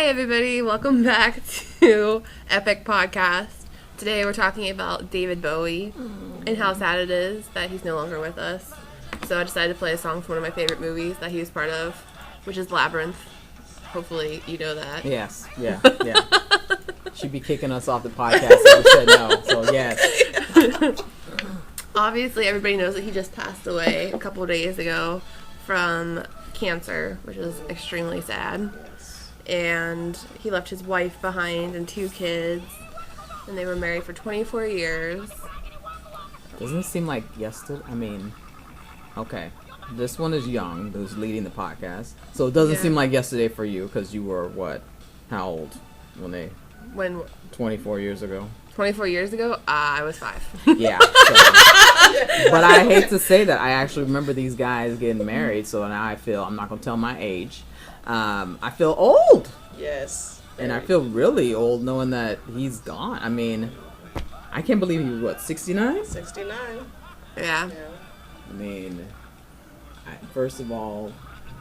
Hi, everybody. Welcome back to Epiq Podcast. Today we're talking about David Bowie and how sad it is that he's no longer with us. So I decided to play a song from one of my favorite movies that he was part of, which is Labyrinth. Hopefully you know that. Yes, yeah. She'd be kicking us off the podcast if we said no, so yes. Obviously, everybody knows that he just passed away a couple of days ago from cancer, which is extremely sad. And he left his wife behind and 2 kids, and they were married for 24 years. Doesn't it seem like yesterday? I mean, okay, this one is young, who's leading the podcast, so it doesn't seem like yesterday for you, because you were, what, how old when 24 years ago? 24 years ago? I was 5. Yeah. So. But I hate to say that. I actually remember these guys getting married, so now I feel, I'm not going to tell my age, I feel old. Yes. And I feel really old knowing that he's gone. I mean, I can't believe he was, what, 69? 69. Yeah. I mean, first of all,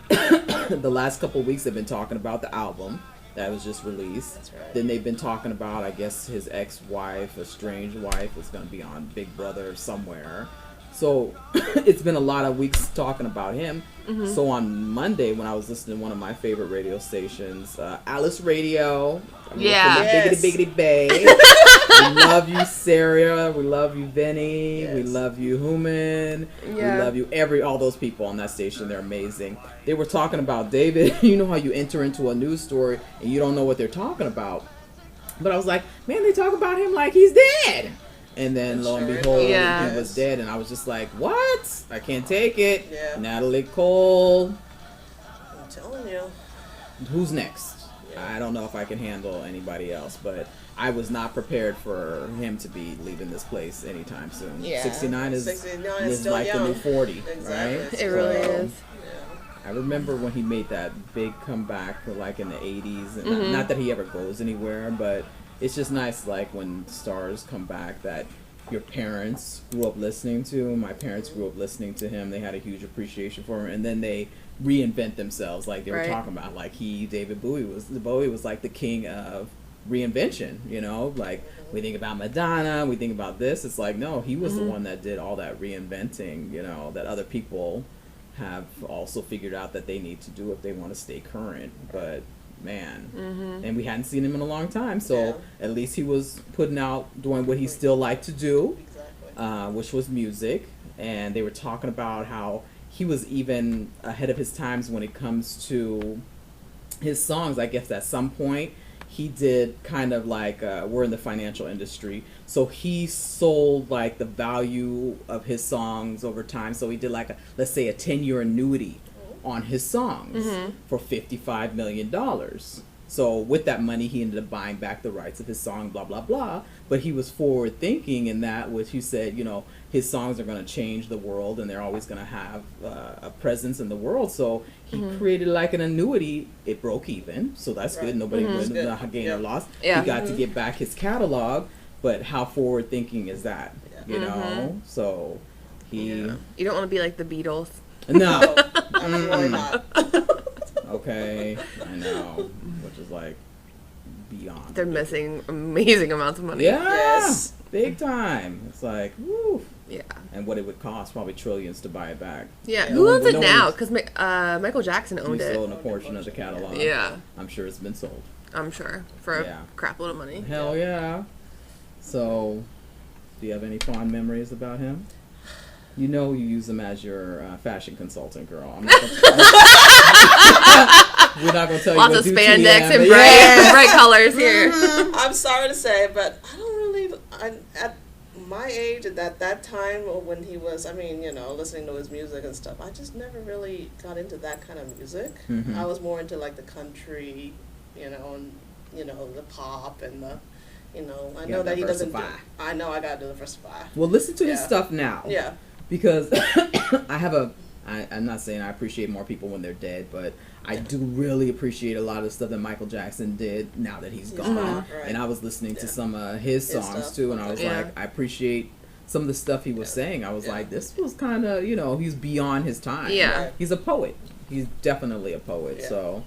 the last couple of weeks they've been talking about the album that was just released. That's right. Then they've been talking about, I guess, his ex-wife, estranged wife, is going to be on Big Brother somewhere. So it's been a lot of weeks talking about him. Mm-hmm. So on Monday, when I was listening to one of my favorite radio stations, Alice Radio. Yes. Biggity Bay. We love you, Sarah. We love you, Vinny. Yes. We love you, Human. Yeah. We love you, all those people on that station. They're amazing. They were talking about David. You know how you enter into a news story and you don't know what they're talking about. But I was like, man, they talk about him like he's dead. And then, lo and behold, he was dead. And I was just like, what? I can't take it. Yeah. Natalie Cole. I'm telling you. Who's next? Yeah. I don't know if I can handle anybody else. But I was not prepared for him to be leaving this place anytime soon. Yeah. 69 is like young. The new 40, exactly. Right? It really is. Yeah. I remember when he made that big comeback, like in the 80s. And not that he ever goes anywhere, but it's just nice, like, when stars come back that your parents grew up listening to. My parents grew up listening to him. They had a huge appreciation for him. And then they reinvent themselves, like they were talking about. Like, David Bowie was like the king of reinvention, you know? Like, we think about Madonna, we think about this. It's like, no, he was the one that did all that reinventing, you know, that other people have also figured out that they need to do if they want to stay current. But man, and we hadn't seen him in a long time, so at least he was doing what he still liked to do, which was music. And they were talking about how he was even ahead of his times when it comes to his songs. I guess at some point he did kind of like, we're in the financial industry, so he sold like the value of his songs over time. So he did like let's say a 10-year annuity on his songs for $55 million. So with that money, he ended up buying back the rights of his song, blah, blah, blah. But he was forward thinking in that, which he said, you know, his songs are going to change the world and they're always going to have a presence in the world. So he created like an annuity. It broke even, so that's good. Nobody would have gained or lost. Yeah. He got to get back his catalog, but how forward thinking is that? You know? So he... Yeah. You don't want to be like the Beatles. No. Absolutely not. Okay, I know. Which is like beyond. They're missing amazing amounts of money. Yeah, yes. Big time. It's like, woo. Yeah. And what it would cost, probably trillions to buy it back. Yeah. Who owns it now? Because Michael Jackson owned it. He sold a portion of the catalog. Yeah. I'm sure it's been sold. I'm sure. For a crap load of money. Hell yeah. So, do you have any fond memories about him? You know you use him as your fashion consultant, girl. I'm not gonna we're not going to tell lots you of spandex and bright colors here. I'm sorry to say, but I don't really... at my age, at that time when he was, I mean, you know, listening to his music and stuff, I just never really got into that kind of music. I was more into, like, the country, you know, and, you know, the pop and the... You know, I know that he doesn't do... I know I got to diversify. Well, listen to his stuff now. Yeah. Because I'm not saying I appreciate more people when they're dead, but I do really appreciate a lot of the stuff that Michael Jackson did now that he's gone. Right. And I was listening to some of his songs too, and I was like, I appreciate some of the stuff he was saying. I was like, this was kind of, you know, he's beyond his time. Yeah. He's a poet. He's definitely a poet. So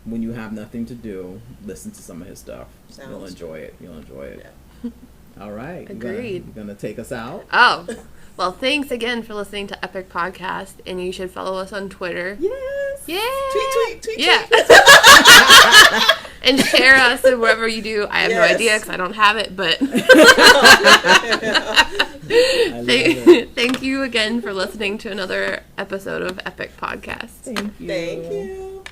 when you have nothing to do, listen to some of his stuff. You'll enjoy it. Yeah. All right. Agreed. You're gonna take us out? Oh, well, thanks again for listening to Epiq Podcast, and you should follow us on Twitter. Yes. Yeah. Tweet. Yeah. And share us and whatever you do. I have no idea because I don't have it, but thank you again for listening to another episode of Epiq Podcast. Thank you. Thank you.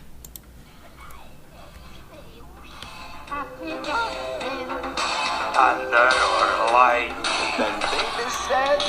Thunder or light, then baby said